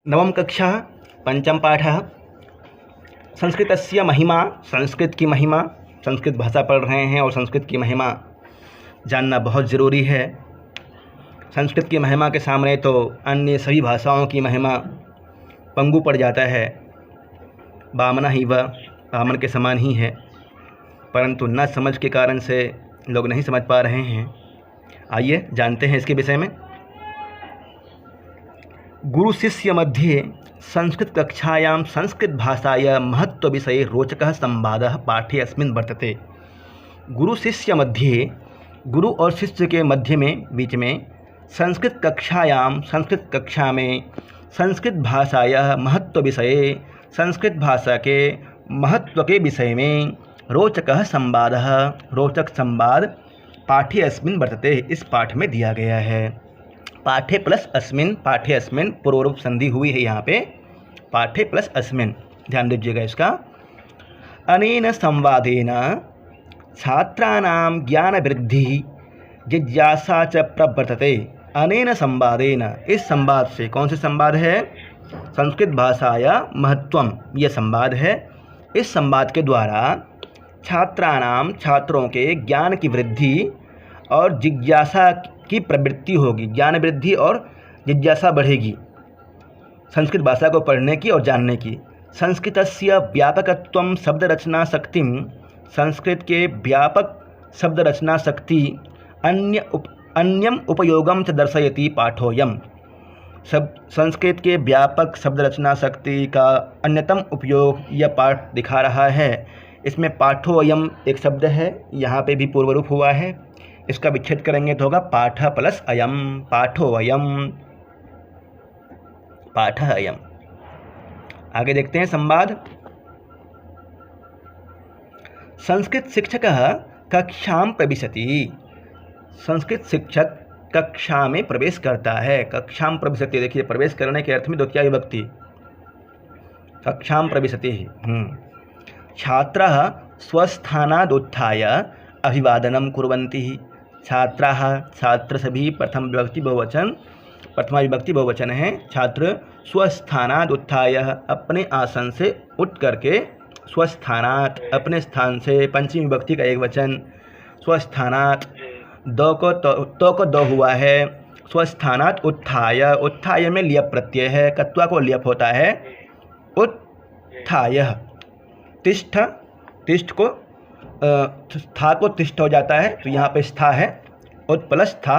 नवम कक्षा पंचम पाठ संस्कृतस्य महिमा। संस्कृत की महिमा, संस्कृत भाषा पढ़ रहे हैं और संस्कृत की महिमा जानना बहुत ज़रूरी है। संस्कृत की महिमा के सामने तो अन्य सभी भाषाओं की महिमा पंगु पड़ जाता है। बामना ही वह बामन के समान ही है, परंतु न समझ के कारण से लोग नहीं समझ पा रहे हैं। आइए जानते हैं इसके विषय में। गुरु शिष्य मध्ये संस्कृत कक्षायां संस्कृत भाषाया महत्व विषये रोचकः संवादः पाठे अस्मिन् वर्तते। गुरु शिष्य मध्ये, गुरु और शिष्य के मध्य में, बीच में, संस्कृत कक्षायां, संस्कृत कक्षा में, संस्कृत भाषाया महत्व विषये, संस्कृत भाषा के महत्व के विषय में रोचकः संवादः, रोचक संवाद पाठे अस्मिन् वर्तते, इस पाठ में दिया गया है। पाठे प्लस अस्मिन्, पाठे अस्मिन् पूर्वरूप संधि हुई है यहाँ पे, पाठे प्लस अस्मिन्, ध्यान दीजिएगा इसका। अनेन संवादेन छात्राणां ज्ञान वृद्धि जिज्ञासा च प्रवर्तते। अनेन संवादेन, इस संवाद से, कौन से संवाद है? संस्कृत भाषाया महत्वम, यह संवाद है। इस संवाद के द्वारा छात्राणां, छात्रों के ज्ञान की वृद्धि और जिज्ञासा की प्रवृत्ति होगी। ज्ञान वृद्धि और जिज्ञासा बढ़ेगी संस्कृत भाषा को पढ़ने की और जानने की। संस्कृतस्य व्यापकत्वं शब्द रचना शक्तिं, संस्कृत के व्यापक शब्द रचना शक्ति अन्यम उपयोगम च दर्शयति पाठोयम। संस्कृत के व्यापक शब्द रचना शक्ति का अन्यतम उपयोग यह पाठ दिखा रहा है। इसमें पाठोयम एक शब्द है, यहाँ पे भी पूर्वरूप हुआ है। इसका विच्छेद करेंगे तो होगा पाठ प्लस अयम, पाठो अयम, पाठ अयम। आगे देखते हैं संवाद। संस्कृत शिक्षकः कक्षां प्रविशति। संस्कृत शिक्षक कक्षा में प्रवेश करता है। कक्षां प्रविशति, देखिए प्रवेश करने के अर्थ में द्वितीया विभक्ति, कक्षां प्रविशति। छात्रः स्वस्थानादुत्थाय अभिवादनं कुर्वन्ति। छात्राः, छात्र सभी प्रथम विभक्ति बहुवचन, प्रथमा विभक्ति बहुवचन है। छात्र स्वस्थानात् उत्थाय, अपने आसन से उठ करके, स्वस्थानात् अपने स्थान से, पंचमी विभक्ति का एक वचन, स्वस्थानात्, दो को दो हुआ है। स्वस्थानात् उत्थाय, उत्थाय में लियप प्रत्यय है, कत्वा को लियप होता है। उत्थाय, तिष्ठ, तिष्ठ को स्था को तिष्ठ हो जाता है, तो यहाँ पे स्था है, उत प्लस था।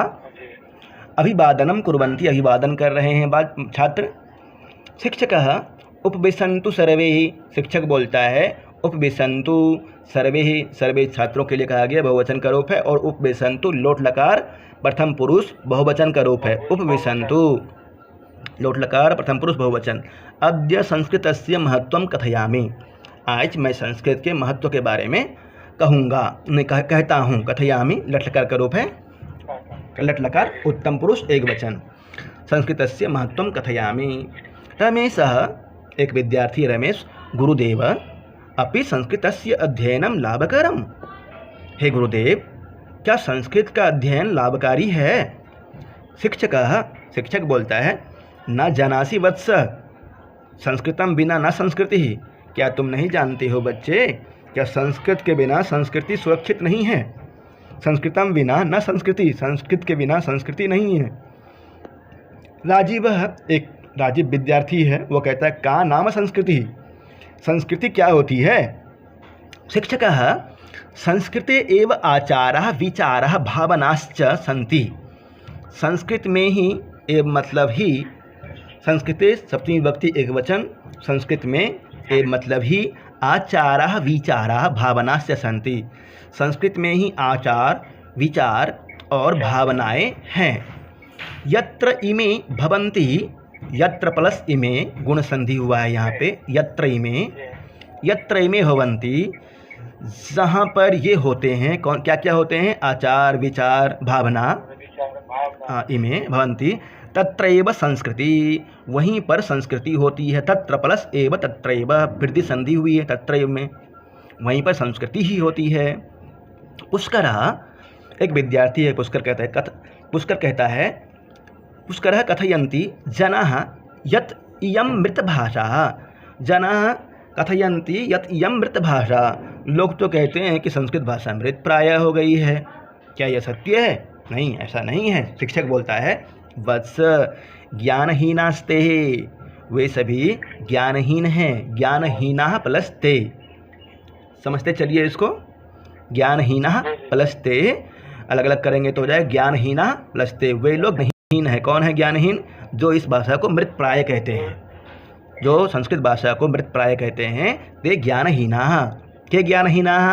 अभिवादनम कुर्वन्ति, अभिवादन कर रहे हैं छात्र। शिक्षकः उपविशन्तु सर्वे, शिक्षक बोलता है उपविशन्तु सर्वे, सर्वे छात्रों के लिए कहा गया, बहुवचन का रूप है। और उपविशन्तु लोट लकार प्रथम पुरुष बहुवचन का रूप है। उपविशन्तु लोट लकार प्रथम पुरुष बहुवचन। अद्य संस्कृतस्य महत्वं कथयामि, आज मैं संस्कृत के महत्व के बारे में कहूँगा, कहता हूँ। कथयामि लट लकार का रूप है, लट लकार उत्तम पुरुष एक वचन। संस्कृतस्य महत्वं कथयामि। रमेशः, एक विद्यार्थी रमेश, गुरुदेव अपि संस्कृतस्य अध्ययनं लाभकरम्। हे गुरुदेव, क्या संस्कृत का अध्ययन लाभकारी है? शिक्षकः, शिक्षक बोलता है न जानासि वत्स, संस्कृतं बिना न संस्कृति। क्या तुम नहीं जानते हो बच्चे, क्या संस्कृत के बिना संस्कृति सुरक्षित नहीं है? संस्कृतम बिना न संस्कृति, संस्कृत के बिना संस्कृति नहीं है। राजीव, एक राजीव विद्यार्थी है, वो कहता है का नाम संस्कृति, संस्कृति क्या होती है? शिक्षकः संस्कृते एव आचारः विचारः भावनाश्च सन्ति। संस्कृत में ही, एव मतलब ही, संस्कृते सप्तमी विभक्ति एक वचन, संस्कृत में एव मतलब ही, आचारः विचारः भावनाश्च सन्ति। संस्कृत में ही आचार, विचार और भावनाएं हैं। यत्र इमे भवन्ति, यत्र प्लस इमे गुण संधि हुआ है यहाँ पे। यत्र इमे भवन्ति, जहाँ पर ये होते हैं, कौन क्या क्या होते हैं? आचार, विचार, भावना। इमे भवन्ति तत्रैव संस्कृति, वहीं पर संस्कृति होती है। तत्र प्लस एव तत्रैव, वृद्धि संधि हुई है तत्रैव में, वहीं पर संस्कृति ही होती है। पुष्करः, एक विद्यार्थी है, पुष्कर कहता है, पुष्कर कहता है, पुष्करः कथयन्ति जनाः यत् इयं मृतभाषा जनाः कथयन्ति यत् इयं मृतभाषा। लोग तो कहते हैं कि संस्कृत भाषा मृत प्राय हो गई है। क्या यह सत्य है? नहीं, ऐसा नहीं है। शिक्षक बोलता है वत्स ज्ञानहीनास्ते, वे सभी ज्ञानहीन हैं। ज्ञानहीनाः प्लस ते, समझते चलिए इसको। ज्ञानहीनाः प्लस ते अलग अलग करेंगे तो हो जाए ज्ञानहीनाः प्लस ते। वे लोग हीन है। कौन है ज्ञानहीन? जो इस भाषा को मृत प्राय कहते हैं, जो संस्कृत भाषा को मृत प्राय कहते हैं, ते ज्ञानहीनाः। के ज्ञानहीनाः?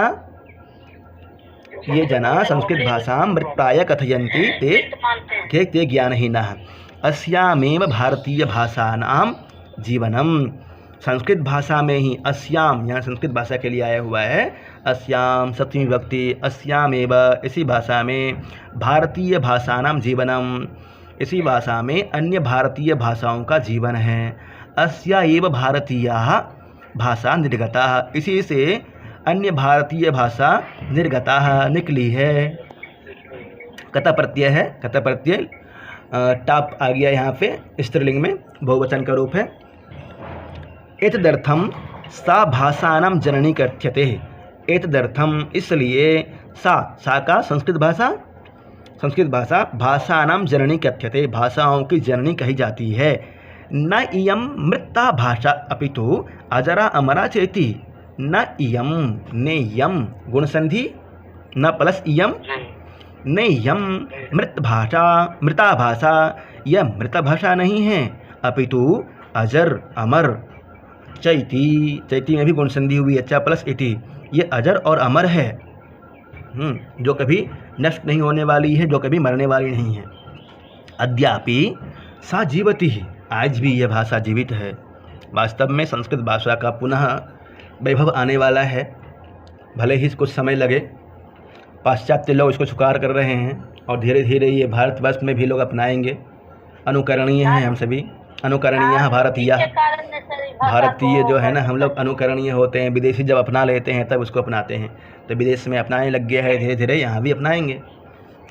ये जना संस्कृत भाषा मृत प्राय कथयन्ति ते ज्ञानहीनाः। अस्यामेव भारतीय भाषानां जीवनम। संस्कृत भाषा में ही अस्याम, यहाँ संस्कृत भाषा के लिए आया हुआ है। अस्याम सप्तमी विभक्ति, अस्यामेव इसी भाषा में, भारतीय भाषानां जीवनम इसी भाषा में अन्य भारतीय भाषाओं का जीवन है। अस्या एव भारतीयाः भाषा निर्गता, इसी से अन्य भारतीय भाषा निर्गता निकली है। कथा प्रत्यय है, कथा प्रत्यय टाप आ गया यहाँ पे स्त्रीलिंग में, बहुवचन का रूप है। एतदर्थम सा भाषानां जननी कथ्यते। एतदर्थम इसलिए, सा का संस्कृत भाषा, संस्कृत भाषा भाषानां जननी कथ्यते, भाषाओं की जननी कही जाती है। न इयं मृता भाषा अपितु अजरा अमरा चेति। न इयं, ने यम गुण संधि, न प्लस इयं, ने यम मृत भाषा, मृता भाषा, यह मृत भाषा नहीं है, अपितु अजर अमर चैति, चैति में भी गुण संधि हुई, अच्छा प्लस इति, ये अजर और अमर है, जो कभी नष्ट नहीं होने वाली है, जो कभी मरने वाली नहीं है। अद्यापि सा जीवति, आज भी यह भाषा जीवित है। वास्तव में संस्कृत भाषा का पुनः वैभव आने वाला है, भले ही कुछ समय लगे। पाश्चात्य लोग इसको स्वीकार कर रहे हैं और धीरे धीरे ये भारतवर्ष में भी लोग अपनाएंगे। अनुकरणीय हैं हम सभी, अनुकरणीय भारतीय जो है ना, हम लोग अनुकरणीय होते हैं। विदेशी जब अपना लेते हैं तब उसको अपनाते हैं, तो विदेश में अपनाने लग गया है, धीरे धीरे यहाँ भी अपनाएंगे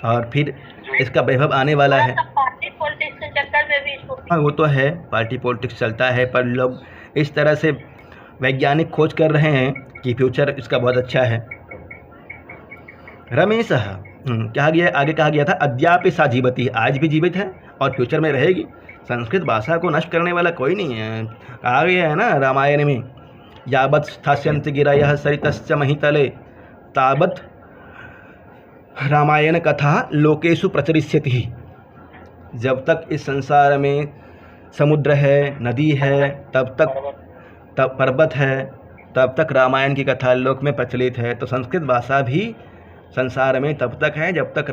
और फिर इसका वैभव आने वाला है। पार्टी पॉलिटिक्स के चक्कर में भी इसको, वो तो है, पार्टी पॉलिटिक्स चलता है, पर लोग इस तरह से वैज्ञानिक खोज कर रहे हैं कि फ्यूचर इसका बहुत अच्छा है। रमेश कहा गया, आगे कहा गया था अद्यापि सा जीवति, आज भी जीवित है और फ्यूचर में रहेगी। संस्कृत भाषा को नष्ट करने वाला कोई नहीं है। कहा गया है ना रामायण में, यावत् स्थास्यन्ति गिरयः सरितश्च महितले तावत् रामायण कथा लोकेषु प्रचरिष्यति। जब तक इस संसार में समुद्र है, नदी है, तब पर्वत है, तब तक रामायण की कथा लोक में प्रचलित है। तो संस्कृत भाषा भी संसार में तब तक है जब तक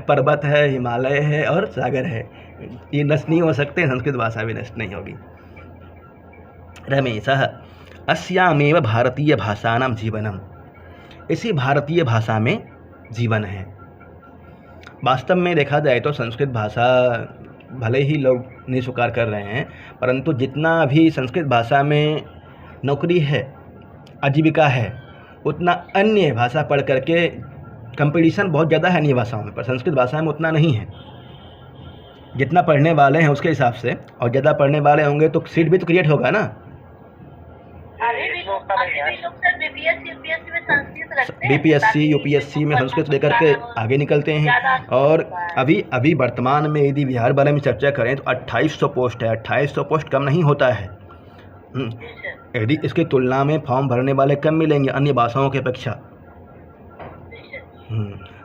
पर्वत है, हिमालय है और सागर है। ये नष्ट नहीं हो सकते, संस्कृत भाषा भी नष्ट नहीं होगी। रमेशः अस्यामेव भारतीय भाषानां जीवनम, इसी भारतीय भाषा में जीवन है। वास्तव में देखा जाए तो संस्कृत भाषा भले ही लोग नहीं स्वीकार कर रहे हैं, परंतु जितना भी संस्कृत भाषा में नौकरी है, आजीविका है, उतना अन्य भाषा पढ़ करके कंपटीशन बहुत ज़्यादा है अन्य भाषाओं में, पर संस्कृत भाषा में उतना नहीं है। जितना पढ़ने वाले हैं उसके हिसाब से, और ज़्यादा पढ़ने वाले होंगे तो सीट भी तो क्रिएट होगा ना। बीपीएससी यूपीएससी में संस्कृत लेकर के आगे निकलते हैं। और अभी वर्तमान में यदि बिहार बारे में चर्चा करें तो 2800 पोस्ट है। 2800 पोस्ट कम नहीं होता है। यदि इसकी तुलना में फॉर्म भरने वाले कम मिलेंगे अन्य भाषाओं की अपेक्षा।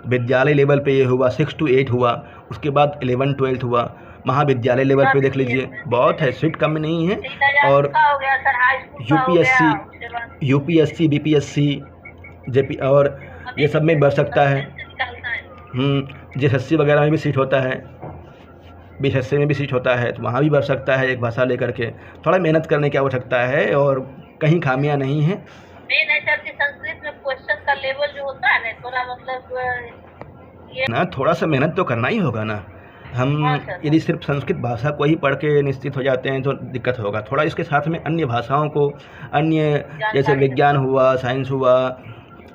विद्यालय लेवल पे ये हुआ, 6 to 8 हुआ, उसके बाद 11-12 हुआ, महाविद्यालय लेवल पे देख लीजिए बहुत है, सीट कम नहीं है। और यूपीएससी बीपीएससी जेपी और ये सब में बढ़ सकता है। जेएसएससी वगैरह में भी सीट होता है, बीएसएससी में भी सीट होता है, तो वहाँ भी बढ़ सकता है एक भाषा लेकर के। थोड़ा मेहनत करने की आवश्यकता है और कहीं खामियां नहीं है। संस्कृत में क्वेश्चन का लेवल जो होता है ना, थोड़ा मतलब ये ना, थोड़ा सा मेहनत तो करना ही होगा ना। हम यदि सिर्फ संस्कृत भाषा को ही पढ़ के निश्चित हो जाते हैं तो दिक्कत होगा। थोड़ा इसके साथ में अन्य भाषाओं को, अन्य जैसे विज्ञान हुआ, साइंस हुआ,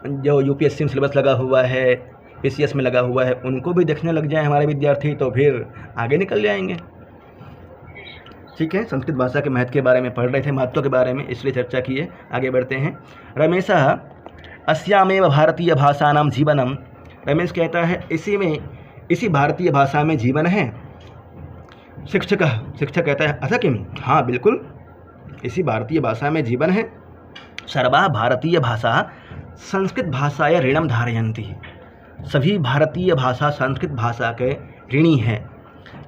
जो यूपीएससी में सिलेबस लगा हुआ है, पीसीएस में लगा हुआ है, उनको भी देखने लग जाए हमारे विद्यार्थी, तो फिर आगे निकल जाएंगे। ठीक है, संस्कृत भाषा के महत्व के बारे में पढ़ रहे थे, महत्व के बारे में, इसलिए चर्चा की है। आगे बढ़ते हैं। रमेशः अस्यामेव भारतीय भाषानां जीवनम, रमेश कहता है इसी भारतीय भाषा में जीवन है। शिक्षक कहता है अथ किम, हाँ बिल्कुल इसी भारतीय भाषा में जीवन है। सर्वा भारतीय भाषा संस्कृत भाषाया ऋणम धारयन्ति, सभी भारतीय भाषा संस्कृत भाषा के ऋणी हैं।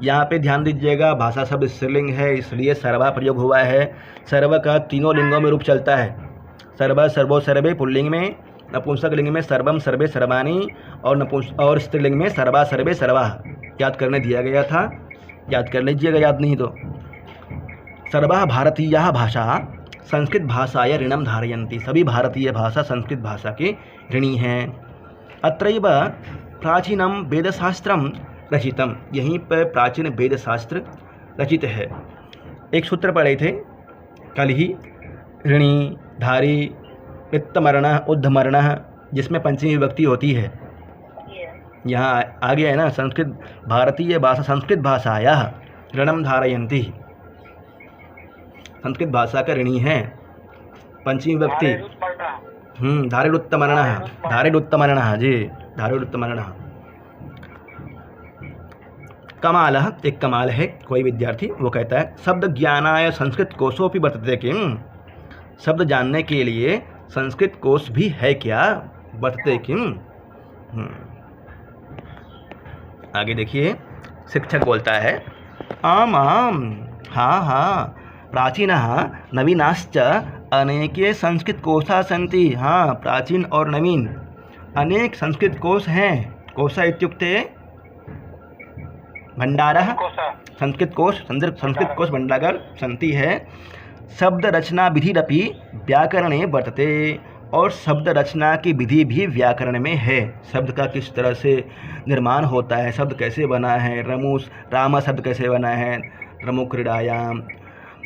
यहाँ पे ध्यान दीजिएगा, भाषा शब्द स्त्रीलिंग है इसलिए सर्वा प्रयोग हुआ है। सर्व का तीनों लिंगों में रूप चलता है, सर्व सर्वो सर्वे पुल्लिंग में, नपुंसक लिंग में सर्वम सर्वे सर्वाणी, और स्त्रीलिंग में सर्वा सर्वे सर्वा। याद करने दिया गया था, याद कर लीजिएगा, याद नहीं तो। सर्वा भारतीय भाषा संस्कृत भाषाया ऋणम धारयन्ति, सभी भारतीय भाषा संस्कृत भाषा के ऋणी हैं। अत्रैव प्राचीनम वेदशास्त्रम रचितम, यहीं पर प्राचीन वेदशास्त्र रचित है। एक सूत्र पढ़े थे कल ही, ऋणी, धारी, वित्तमर्ण, उद्धमर्ण, जिसमें पंचमी विभक्ति होती है। यहाँ आ गया है ना, संस्कृत भारतीय भाषा संस्कृत भाषाया ऋणम धारयन्ति, संस्कृत भाषा का ऋणी है। पंचमी विभक्ति धारिरुत्तमर्ण, धारिरुत्तमर्ण जी, धारिरुत्तमर्ण। कमाल, एक कमाल है, कोई विद्यार्थी वो कहता है शब्द ज्ञानाय संस्कृत कोशोपि वर्तते किम, शब्द जानने के लिए संस्कृत कोश भी है क्या, वर्तते किम। आगे देखिए, शिक्षक बोलता है आम आम, हाँ हाँ, प्राचीनः नवीनाश्च अनेके संस्कृत कोशा सन्ति, हाँ प्राचीन और नवीन अनेक संस्कृत कोश हैं। कोशा इत्युक्ते भंडारः, संस्कृत कोश भंडागर सन्ति है। शब्द रचना विधिरपि व्याकरणे वर्तते, और शब्द रचना की विधि भी व्याकरण में है। शब्द का किस तरह से निर्माण होता है, शब्द कैसे बना है, राम शब्द कैसे बना है, रमु क्रीड़ायाम,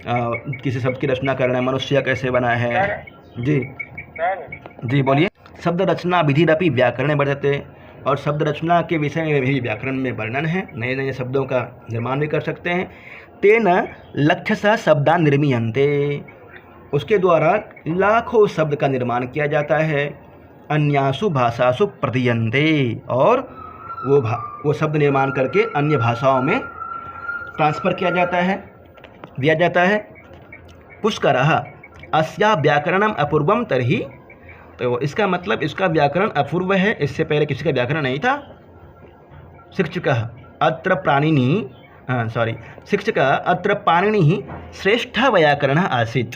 किसी शब्द की रचना करना, मनुष्य कैसे बना है। जी बोलिए। शब्द रचना विधिरपि व्याकरण वर्तते, और शब्द रचना के विषय में भी व्याकरण में वर्णन है, नए नए शब्दों का निर्माण भी कर सकते हैं। तेन लक्षशः शब्दान् निर्मीयन्ते, उसके द्वारा लाखों शब्द का निर्माण किया जाता है। अन्यासु भाषासु प्रदीयन्ते, और वो शब्द निर्माण करके अन्य भाषाओं में ट्रांसफ़र किया जाता है, दिया जाता है। पुष्करः अस्या व्याकरणम अपूर्वम तर्हि, तो इसका मतलब इसका व्याकरण अपूर्व है, इससे पहले किसी का व्याकरण नहीं था। शिक्षकः अत्र पाणिनि श्रेष्ठ व्याकरण आसीत्,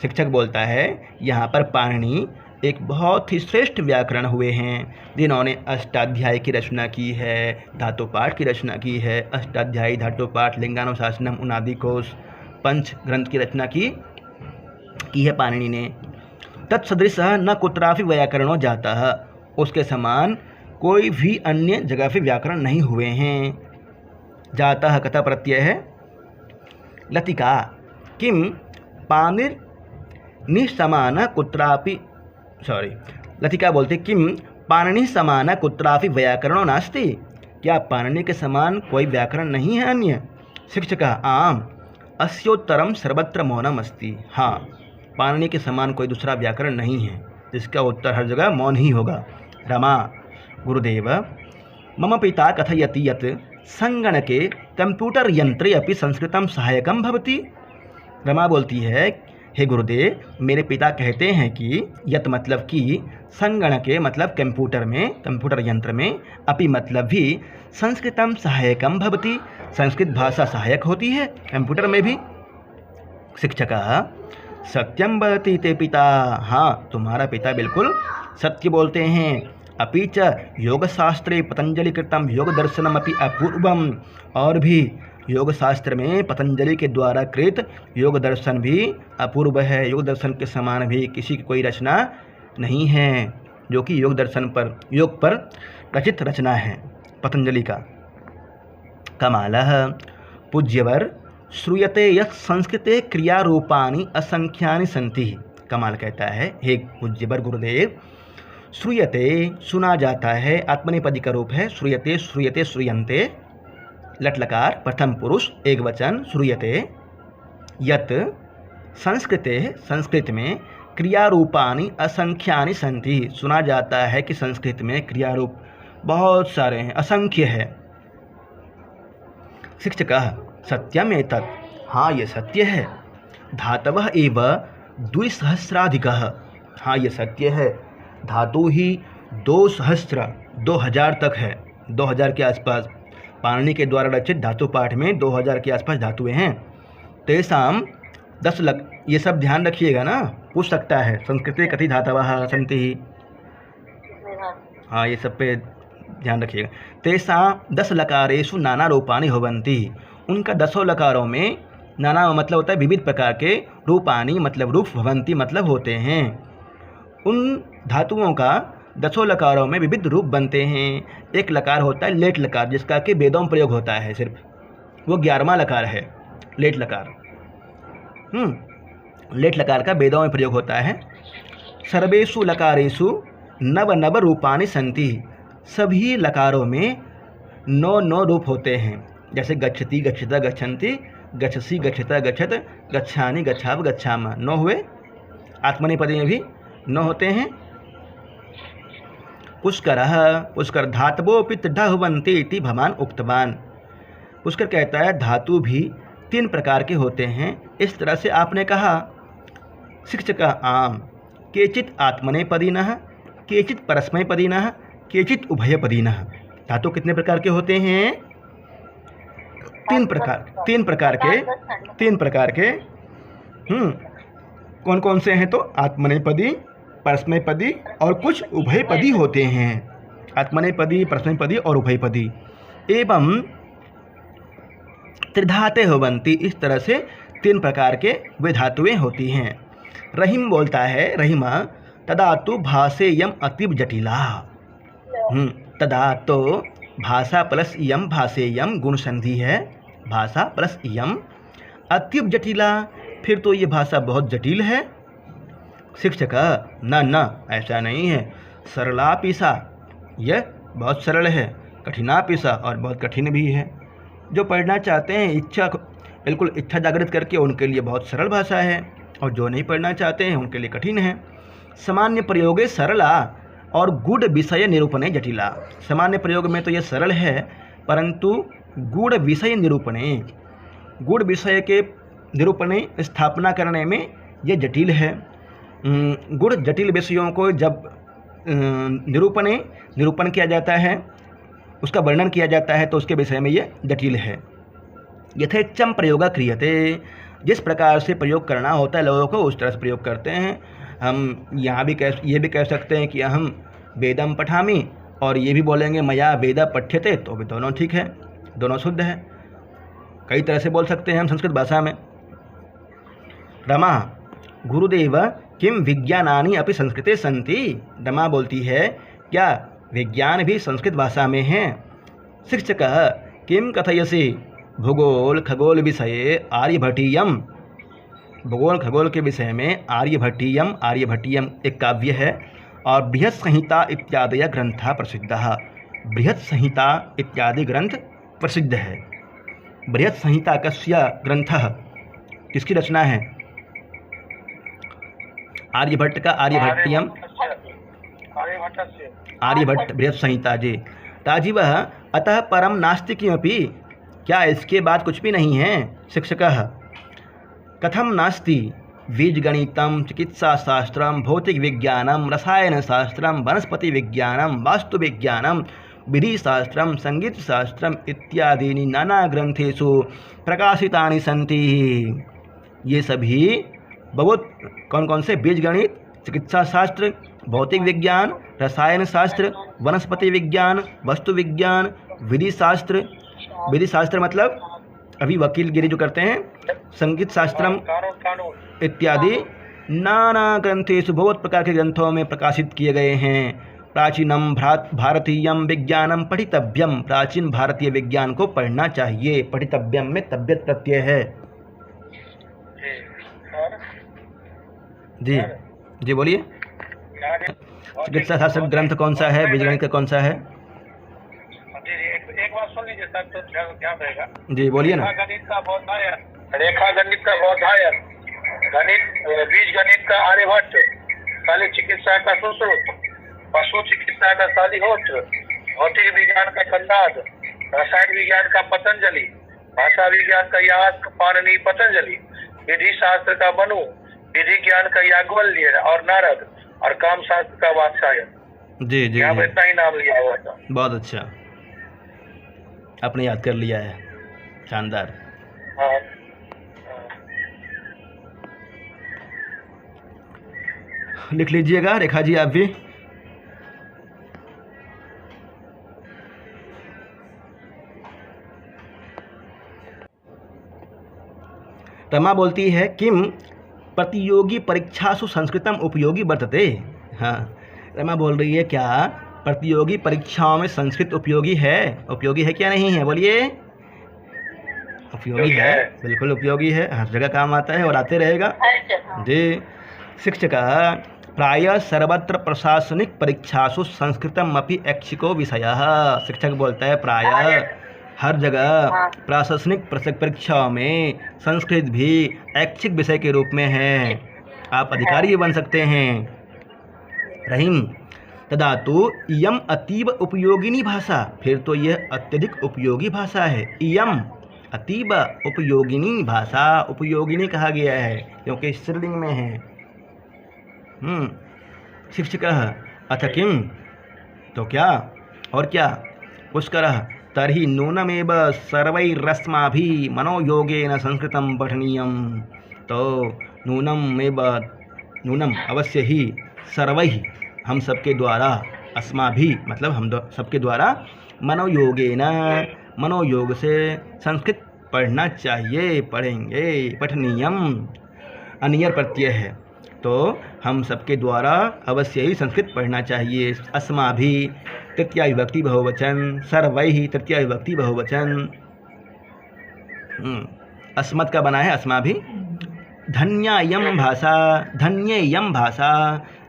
शिक्षक बोलता है यहाँ पर पाणिनि एक बहुत ही श्रेष्ठ व्याकरण हुए हैं, जिन्होंने अष्टाध्यायी की रचना की है, धातुपाठ की रचना की है। अष्टाध्यायी, धातुपाठ, लिंगानुशासनम, उनादि कोश, पंच ग्रंथ की रचना की है पाणिनि ने। तत्सदृशः न कुत्रापि व्याकरणो जातः, उसके समान कोई भी अन्य जगह पे व्याकरण नहीं हुए हैं। जातः कथा प्रत्यय है। लतिका किम पाणिर निसमान कुत्रापि, लतिका बोलते किम पाणिनि समान कुत्रापि व्याकरणो नास्ति, क्या पाणिनि के समान कोई व्याकरण नहीं है अन्य। शिक्षक आम अस्योत्तरम सर्वत्र मौनम अस्ति, हाँ पाणिनि के समान कोई दूसरा व्याकरण नहीं है, जिसका उत्तर हर जगह मौन ही होगा। रमा गुरुदेव मम पिता कथयति यत् संगणके कंप्यूटर यंत्रे अपि संस्कृतम सहायकम भवति। रमा बोलती है हे गुरुदेव, मेरे पिता कहते हैं कि यत मतलब कि, संगणके मतलब कंप्यूटर में, कंप्यूटर यंत्र में, अपि मतलब भी संस्कृतम सहायकम भवति, संस्कृत भाषा सहायक होती है कंप्यूटर में भी। शिक्षकः सत्यम वदति ते पिता, हाँ तुम्हारा पिता बिल्कुल सत्य बोलते हैं। अपि च योगशास्त्रे पतंजलि कृतम योग दर्शनम अपि अपूर्वम, और भी योग शास्त्र में पतंजलि के द्वारा कृत योग दर्शन भी अपूर्व है, योग दर्शन के समान भी किसी की कोई रचना नहीं है, जो कि योग दर्शन पर, योग पर रचित रचना है पतंजलि का। कमालः पूज्यवर श्रूयते यत् संस्कृते क्रियारूपाणि असंख्यानि सन्ति। कमाल कहता है हे पूज्यवर गुरुदेव, श्रूयते सुना जाता है, आत्मनेपदी का रूप है। श्रूयते, श्रूयते, श्रूयन्ते, लट लकार प्रथम पुरुष एक वचन, श्रूयते यत संस्कृते संस्कृत में क्रियारूपाणि असंख्यानि सन्ति। सुना जाता है कि संस्कृत में क्रियारूप बहुत सारे हैं, असंख्य है। शिक्षकः सत्यम एतत्, हाँ ये सत्य है। धातवः एव द्विसहस्राधिकः, हाँ ये सत्य है। धातु ही 2000 तक है, 2000 के आसपास। पाणिनि के द्वारा रचित धातु पाठ में 2000 के आसपास धातुएं हैं। तेषां 10 लक, ये सब ध्यान रखिएगा ना, पूछ सकता है। संस्कृते कति धातवः सन्ति, हाँ ये सब पे ध्यान रखिएगा। तेषां 10 लकारेषु नाना रूपाणि भवन्ति, उनका 10 लकारों में नाना मतलब होता है विविध प्रकार के, रूपाणि मतलब रूप, भवन्ति मतलब होते हैं। उन धातुओं का 10 लकारों में विविध रूप बनते हैं। एक लकार होता है लेट लकार, जिसका कि वेदों में प्रयोग होता है, सिर्फ वो 11वां लकार है लेट लकार। लेट लकार का वेदों में प्रयोग होता है। सर्वेषु लकारेषु नव रूपाणि सन्ति, सभी लकारों में 9 रूप होते हैं। जैसे गच्छति, गच्छता, गच्छन्ति, गच्छसि, गच्छता, गच्छत, गच्छामि, गच्छाव, गच्छामः 9 हुए। आत्मनेपदी में भी 9 होते हैं। पुष्करः, पुष्कर धातवोऽपि त्रिधा भवन्ति इति भवान् उक्तवान्। पुष्कर कहता है धातु भी 3 प्रकार के होते हैं, इस तरह से आपने कहा। शिक्षकः आम, केचित् आत्मनेपदिनः, केचित् परस्मैपदिनः, केचित् उभयपदिनः। धातु कितने प्रकार के होते हैं? 3 प्रकार के। कौन कौन से हैं? तो आत्मनेपदी, परस्मैपदी और कुछ उभयपदी होते हैं। आत्मनेपदी, परस्मैपदी और उभयपदी। एवं त्रिधाते भवन्ति, इस तरह से 3 प्रकार के वे धातुएं होती हैं। रहीम बोलता है, रहीमा तदा तो भाषेयम अतीव जटिला। तदा तो भाषा प्लस यम, भाषेयम गुण संधि है, भाषा प्लस यम, अतीव जटिला, फिर तो ये भाषा बहुत जटिल है। शिक्षक न ऐसा नहीं है। सरला पिसा, यह बहुत सरल है। कठिना पिसा, और बहुत कठिन भी है। जो पढ़ना चाहते हैं बिल्कुल इच्छा जागृत करके, उनके लिए बहुत सरल भाषा है, और जो नहीं पढ़ना चाहते हैं उनके लिए कठिन है। सामान्य प्रयोगे सरला और गूढ़ विषय निरूपणे जटिला। सामान्य प्रयोग में तो यह सरल है, परंतु गूढ़ विषय निरूपणे, गूढ़ विषय के निरूपणे स्थापना करने में यह जटिल है। गूढ़ जटिल विषयों को जब निरूपण किया जाता है, उसका वर्णन किया जाता है, तो उसके विषय में ये जटिल है। यथेच्छम प्रयोग क्रियते, जिस प्रकार से प्रयोग करना होता है लोगों को, उस तरह से प्रयोग करते हैं। हम यहाँ भी ये भी कह सकते हैं कि अहम वेदम पठामि, और ये भी बोलेंगे मया वेद पठ्यते, तो भी दोनों ठीक है, दोनों शुद्ध है। कई तरह से बोल सकते हैं हम संस्कृत भाषा में। रमा गुरुदेव किम विज्ञानानि अपि संस्कृते सन्ति। रमा बोलती है, क्या विज्ञान भी संस्कृत भाषा में है? शिक्षकः किम कथयसि भूगोल खगोल विषये आर्यभट्टीयम। भूगोल खगोल के विषय में आर्यभट्टीयम एक काव्य है, और बृहत् संहिता इत्यादि ग्रंथ प्रसिद्धः। बृहत् संहिता इत्यादि ग्रंथ प्रसिद्ध है। बृहत् संहिता कस्य ग्रंथः, किसकी रचना है? आर्यभट्ट का। आर्यभट्टीयम, आर्यभट्ट बृहत् संहिता जी। ताजीवः अतः परम नास्ति किमपि, क्या इसके बाद कुछ भी नहीं है? शिक्षकः कथम नास्ति, बीजगणितम, चिकित्साशास्त्रम, भौतिक विज्ञानम, रसायनशास्त्रम, वनस्पति विज्ञानम, वास्तुविज्ञानम, विधिशास्त्रम, संगीतशास्त्रम इत्यादीनि नाना ग्रंथेषु प्रकाशितानि सन्ति। ये सभी बहुत कौन कौन से? बीजगणित, चिकित्सा शास्त्र, भौतिक विज्ञान, रसायन शास्त्र, वनस्पति विज्ञान, वस्तु विज्ञान, विधि शास्त्र। विधि शास्त्र मतलब अभी वकीलगिरी जो करते हैं, संगीत शास्त्रम इत्यादि नाना ग्रंथेषु, बहुत प्रकार के ग्रंथों में प्रकाशित किए गए हैं। प्राचीनम भारतीयम विज्ञानम पठितव्यम, प्राचीन भारतीय विज्ञान को पढ़ना चाहिए। पठितव्यम में तब्यत प्रत्यय है। जी जी बोलिए। चिकित्सा शास्त्र ग्रंथ कौन सा है? बीजगणित का कौन सा है? एक बार सुन लीजिए सर, तो ध्यान रहेगा। जी बोलिए ना। गणित का होता है रेखा गणित का बौधायन, गणित बीज गणित का आर्यभट्ट, शल्य चिकित्सा का सुश्रुत, पशु चिकित्सा का शालिहोत्र, भौतिक विज्ञान का कन्नाद, रसायन विज्ञान का पतंजलि, भाषा विज्ञान का यास्क पाणिनि पतंजलि, विधि शास्त्र का मनु, विधि ज्ञान का याज्ञवल्क्य और नारद, और काम शास्त्र का वात्स्यायन। जी जी यहाँ जी, पर इतना ही नाम लिया हुआ था। बहुत अच्छा, आपने याद कर लिया है, शानदार। हाँ लिख लीजिएगा रेखा जी आप भी। रमा बोलती है किम प्रतियोगी परीक्षासु संस्कृतम उपयोगी वर्तते। हाँ, रमा बोल रही है क्या प्रतियोगी परीक्षाओं में संस्कृत उपयोगी है? उपयोगी है क्या नहीं है? बोलिए। उपयोगी है, बिल्कुल उपयोगी है, हर जगह काम आता है और आते रहेगा। हर जगह। जी। शिक्षक प्राय सर्वत्र प्रशासनिक परीक्षासु संस्कृतम अपि ऐच्छिको विषयः। शिक्षक बोलता है प्राय हर जगह प्रशासनिक परीक्षाओं में संस्कृत भी ऐच्छिक विषय के रूप में है, आप अधिकारी भी बन सकते हैं। रहीम तदा तो इयम अतीव उपयोगिनी भाषा, फिर तो यह अत्यधिक उपयोगी भाषा है। इयम अतीब उपयोगिनी भाषा, उपयोगिनी कहा गया है क्योंकि स्त्रीलिंग में है। शिक्षक अथ किम, तो क्या और क्या? पुष्करः तर्हि नूनमेव सर्वैरस्माभिः मनोयोगेन संस्कृतं पठनीयं। तो नूनम अवश्य ही सर्वैः हम सबके द्वारा, अस्माभिः मतलब हम सबके द्वारा, मनोयोगेन मनोयोग से संस्कृत पढ़ना चाहिए, पढ़ेंगे। पठनीयम अनियर प्रत्यय है, तो हम सबके द्वारा अवश्य ही संस्कृत पढ़ना चाहिए। अस्माभिः तृतीया विभक्ति बहुवचन, सर्वैः तृतीया विभक्ति बहुवचन। अस्मत् का बना है अस्माभिः। धन्यायम भाषा, धन्येयम भाषा,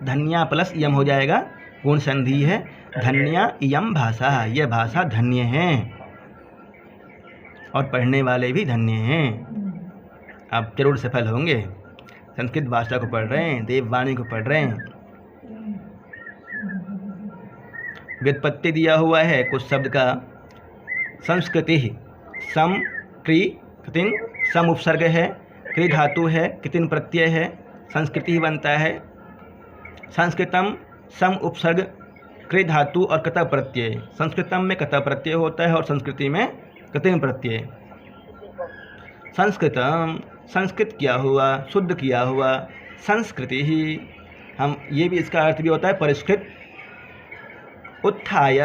धन्या प्लस यम हो जाएगा, गुण संधि है। धन्या यम भाषा, यह भाषा धन्य है और पढ़ने वाले भी धन्य हैं। आप जरूर सफल होंगे। संस्कृत भाषा को पढ़ रहे हैं, देववाणी को पढ़ रहे हैं। व्युत्पत्ति दिया हुआ है कुछ शब्द का। संस्कृति, सम क्रि कृतिन, सम उपसर्ग है, क्रि धातु है, कृतिन प्रत्यय है, संस्कृति बनता है। संस्कृतम सम उपसर्ग, क्रि धातु और कतः प्रत्यय। संस्कृतम में कतः प्रत्यय होता है और संस्कृति में कृतिन प्रत्यय। संस्कृतम, संस्कृत किया हुआ, शुद्ध किया हुआ। संस्कृति ही, हम ये भी इसका अर्थ भी होता है परिष्कृत। उत्थाय,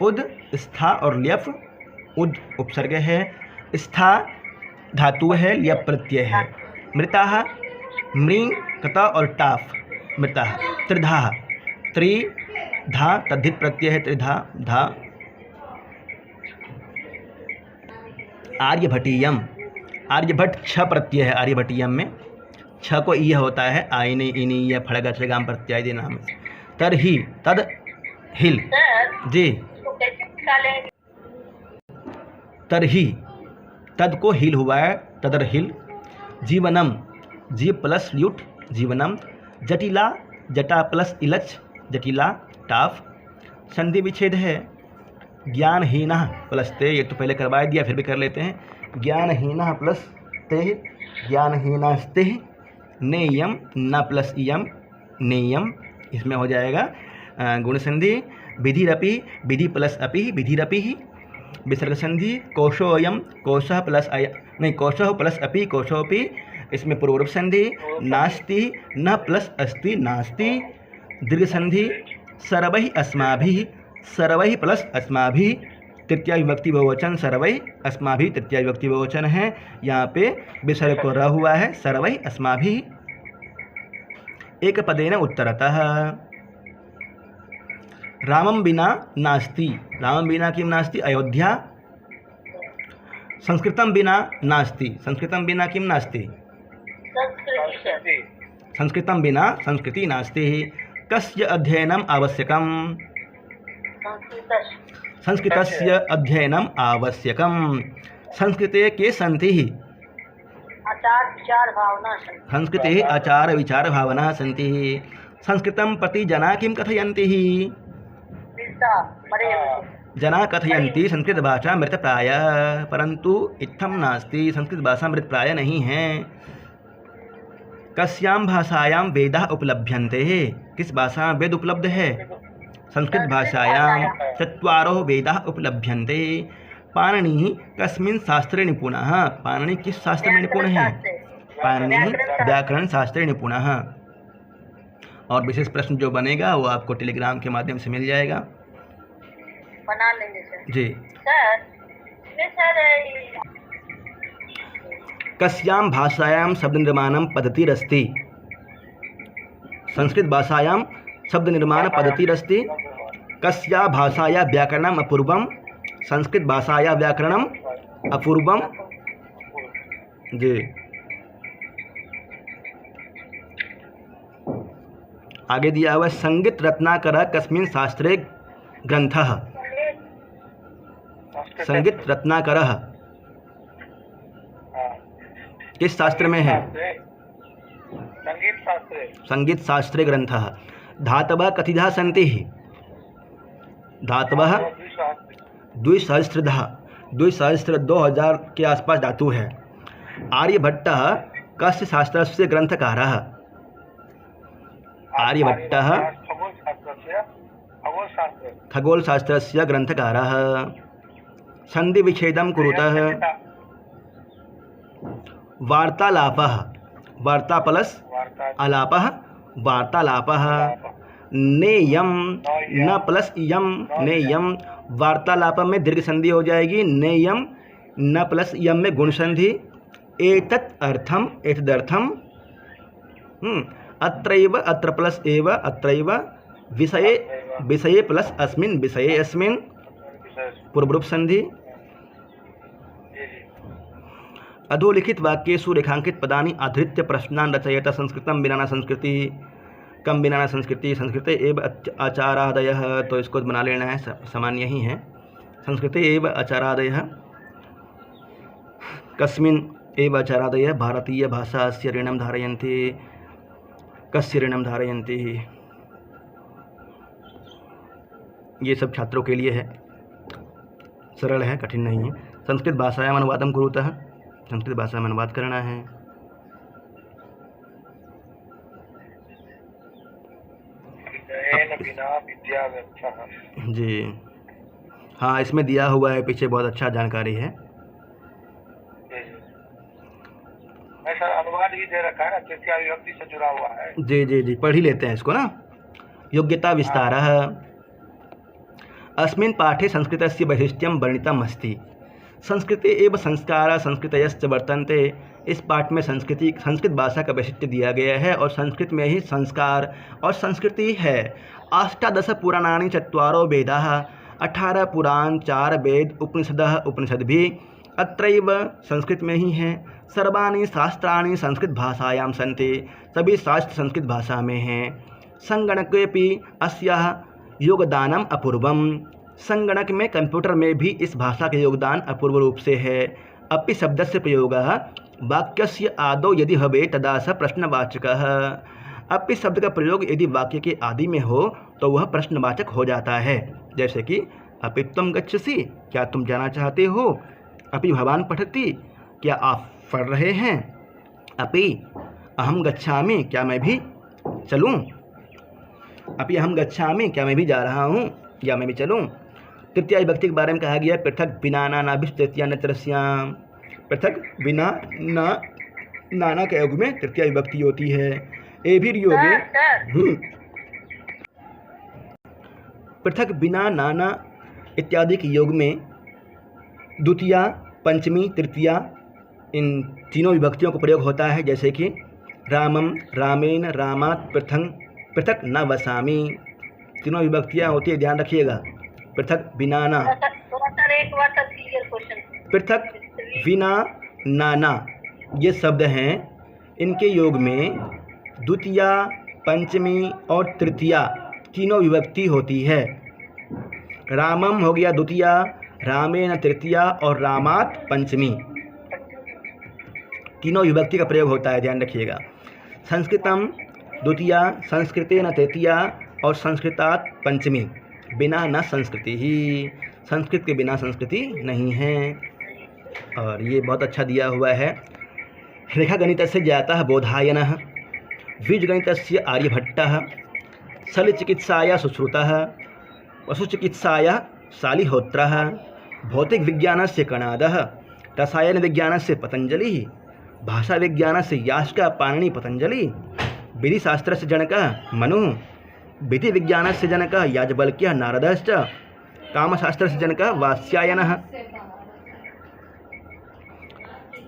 उद स्था और ल्यप, उद उपसर्ग है, स्था धातु है, ल्यप प्रत्यय है। मृता, मृ कता और टाफ, मृता। त्रिधा, त्रिधा तद्धित प्रत्यय है, त्रिधा धा। आर्यभटीयम, आर्यभट्ट छ प्रत्यय है आर्यभटीयम में, छ को ईय होता है, आईने इनी या फड़गा छगाम प्रत्यादि नाम से। तरही, तद हिल जी, इसको कैसे निकालेंगे? तरही, तद को हिल हुआ है, तदर हिल। जीवनम, जीव प्लस ल्यूट, जीवनम। जटिला, जटा प्लस इलच, जटिला, टाफ। संधि विच्छेद है। ज्ञानहीना प्लस ते, ये तो पहले करवा दिया फिर भी कर लेते हैं। ज्ञानहीना प्लस ते, ज्ञानहीनास्ते। नेयम, न प्लस इयम, नेयम, इसमें हो जाएगा गुण संधि। विधिरपि, विधि प्लस अपि, विधिरपि। विसर्ग संधि। कोशोयम, कोशः प्लस नहीं, कोशः प्लस अपि, कोशोपि, इसमें पूर्वरूप संधि। नास्ति, न प्लस अस्ति, नास्ति। दीर्घ संधि। सर्वैः अस्माभिः, सर्वैः प्लस अस्माभिः, तृतीया विभक्ति बहुवचन। सर्वैः अस्माभिः तृतीया विभक्ति बहुवचन है, यहाँ पे विसर्ग को र हुआ है। सर्वैः अस्माभिः। एक पदेन उत्तरतः। रामम बिना नास्ति, रामम बिना किम नास्ति, अयोध्या। संस्कृतम बिना नास्ति, संस्कृतम बिना किम नास्ति, संस्कृति। संस्कृतम बिना संस्कृति नास्ति। कस्य अध्ययनम आवश्यकम, संस्कृतस्य अध्ययनम आवश्यकम। संस्कृते के सन्ति, आचार विचार भावना सन्ति। संस्कृते आचार विचार भावना सन्ति। संस्कृतं प्रति जना किं कथयन्ति? विद्या मरे जना कथयन्ति संस्कृतभाषा मृतप्रायः, परंतु इत्थं नास्ति, संस्कृतभाषा मृतप्राय नहीं है। कस्यां भाषायां वेदाः उपलभ्यन्ते? किस भाषा में वेद उपलब्ध है? संस्कृत भाषायां चत्वारो वेदाः उपलभ्यन्ते। पाणिनिः कस्मिन् शास्त्रे निपुणः? पाणिनि किस शास्त्र में निपुण है? पाणिनि व्याकरण शास्त्रे निपुणः। और विशेष प्रश्न जो बनेगा वो आपको टेलीग्राम के माध्यम से मिल जाएगा। बना लेंगे सर। जी। सर इसमें सर कस्यां भाषायां शब्द निर्माणं पद्धतिरस्ति? संस्कृत भाषायां शब्द निर्माण पद्धतिरस्ति। कस्या भाषाया व्याकरणम् अपूर्वं? संस्कृत भाषाया व्याकरणम् अपूर्वं। जी। आगे दिया हुआ संगीत रत्नाकर कस्मिन् शास्त्रे ग्रंथः? संगीत रत्नाकर किस शास्त्र में है? संगीत शास्त्रे ग्रंथः। धातवः कतिधा सन्ति? धातवः द्विसहस्रधा। द्विसहस्र 2000 के आसपास धातु है। आर्यभट्टः कस्य शास्त्रस्य ग्रंथकारः? आर्यभट्टः खगोलशास्त्रस्य ग्रंथकारः। संधि विच्छेदं कुरुतः। वार्तालापः। वार्ता प्लस आलापः वार्तालापः। नेयम न प्लस यम नेयम। वार्तालाप में दीर्घ संधि हो जाएगी। नेयम न प्लस यम में गुण संधि। एतत् अर्थम एतदर्थम। अत्रैव अत्र प्लस एव अत्रैव। विषये विषये प्लस अस्मिन् विषये अस्मिन्। पूर्वरूप संधि। अधोलिखित वाक्येषु रेखांकित पदानि आधृत्य प्रश्नान् रचयत। संस्कृतं विना संस्कृति कम विना संस्कृति संस्कृते एव आचारादयः। तो इसको बना लेना है, सामान्य ही है। संस्कृते एव आचारादयः। कस्मिन् एव आचारादयः भारतीय भाषास्य ऋणं धारयन्ति। कस्य ऋणं धारयन्ति? ये सब छात्रों के लिए है, सरल है, कठिन नहीं है। संस्कृत भाषायाम् अनुवादं कुरुतः। संस्कृत भाषा में अनुवाद करना है। जी हाँ, इसमें दिया हुआ है, पीछे बहुत अच्छा जानकारी है। सर अनुवाद भी दे रखा है ना, तृतीया विभक्ति से जुड़ा हुआ है। जी जी जी, पढ़ ही लेते हैं इसको ना। योग्यता विस्तारः। अस्मिन् पाठे संस्कृतस्य वैशिष्ट्यं वर्णितम् अस्ति। संस्कृते एव संस्काराः संस्कृतयश्च वर्तन्ते। इस पाठ में संस्कृत भाषा का वैशिष्ट्य दिया गया है और संस्कृत में ही संस्कार और संस्कृति है। 18 पुराणानि 4 वेदाः। 18 पुराण 4 वेद उपनिषदः उपनिषद भी अत्रैव संस्कृत में ही हैं। सर्वाणि शास्त्राणि संस्कृत भाषायां सन्ति। सभी शास्त्र संस्कृत भाषा में हैं। संगणकेऽपि अस्याः योगदानम् अपूर्वम्। संगणक में कंप्यूटर में भी इस भाषा का योगदान अपूर्व रूप से है। अपि शब्दस्य प्रयोगः वाक्यस्य आदौ यदि भवेत् तदा स प्रश्नवाचकः। अपि शब्द का प्रयोग यदि वाक्य के आदि में हो तो वह प्रश्नवाचक हो जाता है। जैसे कि अपि त्वं गच्छसि, क्या तुम जाना चाहते हो? अपि भवान पठति, क्या आप पढ़ रहे हैं? अपि अहम गच्छामि, क्या मैं भी चलूँ? अपि अहम गच्छामि, क्या मैं भी जा रहा हूँ या मैं भी चलूँ? तृतीया विभक्ति के बारे में कहा गया, पृथक बिना नाना तृतीया नत्रस्याम। पृथक बिना नाना के योग में तृतीया विभक्ति होती है। एभिर योगे पृथक बिना नाना इत्यादि के योग में द्वितीया पंचमी तृतीया इन तीनों विभक्तियों का प्रयोग होता है। जैसे कि रामम रामेन रामात पृथक न वसामी। तीनों विभक्तियाँ होती है, ध्यान रखिएगा। पृथक बिना ना, पृथक बिना नाना ये शब्द हैं। इनके योग में द्वितीया पंचमी और तृतीया तीनों विभक्ति होती है। रामम हो गया द्वितीया, रामेन तृतीया और रामात पंचमी। तीनों विभक्ति का प्रयोग होता है, ध्यान रखिएगा। संस्कृतम द्वितीया, संस्कृतेन तृतीया और संस्कृतात् पंचमी। बिना न संस्कृति ही, संस्कृत के बिना संस्कृति नहीं है। और ये बहुत अच्छा दिया हुआ है। रेखागणितस्य जातः बोधायनः, बीजगणितस्य आर्यभट्टः, शल्यचिकित्साया सुश्रुतः, पशुचिकित्साया शालिहोत्रः, भौतिकविज्ञानस्य कणादः, रसायनविज्ञानस्य पतञ्जलिः, भाषाविज्ञानस्य यास्का पाणिनि पतञ्जलिः, विधिशास्त्रस्य जनकः मनुः, विधिविज्ञानस्य जनकः याज्ञवल्क्यः नारदश्च, कामशास्त्रस्य जनकः वात्स्यायनः।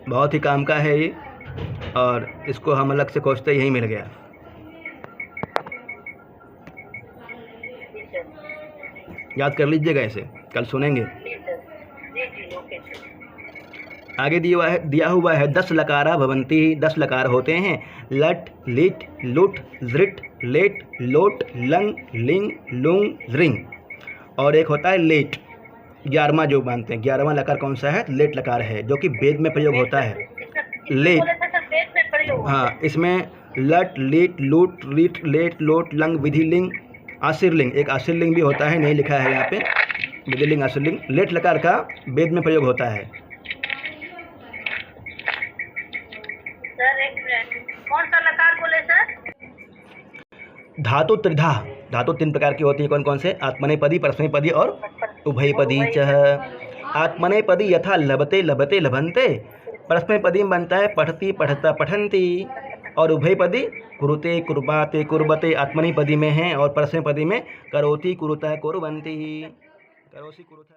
बहुत ही काम का है ये, और इसको हम अलग से खोजते यही मिल गया। याद कर लीजिएगा, इसे कल सुनेंगे। जी सर, जी ओके सर। आगे दिया हुआ है 10 लकारा भवन्ति। 10 लकार होते हैं। लट, लिट, लुट, जृट, लेट, लोट, लंग, लिंग, लुंग, रिंग। और एक होता है लेट, 11वां जो मानते हैं। 11वां लकार कौन सा है? लेट लकार है, जो कि वेद में प्रयोग होता है। लेट, हाँ, इसमें लट, लिट, लुट, रिट, लेट, लोट, लंग, विधिलिंग, आशीर्लिंग, एक आशीर्लिंग भी होता है, नहीं लिखा है यहाँ पे, विधिलिंग, आशीर्लिंग। लेट लकार का वेद में प्रयोग होता है। सर एक मिनट, कौन सा लकार बोले सर? धातु त्रिधा, धातु 3 प्रकार की होती है। कौन कौन से? आत्मनेपदी, परस्मैपदी और उभयपदी च। आत्मनेपदी यथा लभते, लभते, लभन्ते। परस्मैपदी में बनता है पठती, पठता, पठन्ति। और उभयपदी कुरुते, कुर्बाते, कुर्बते आत्मनेपदी में है, और परस्मैपदी में करोति, कुरुतः, कुर्वन्ति, करोसि, कुरुतः।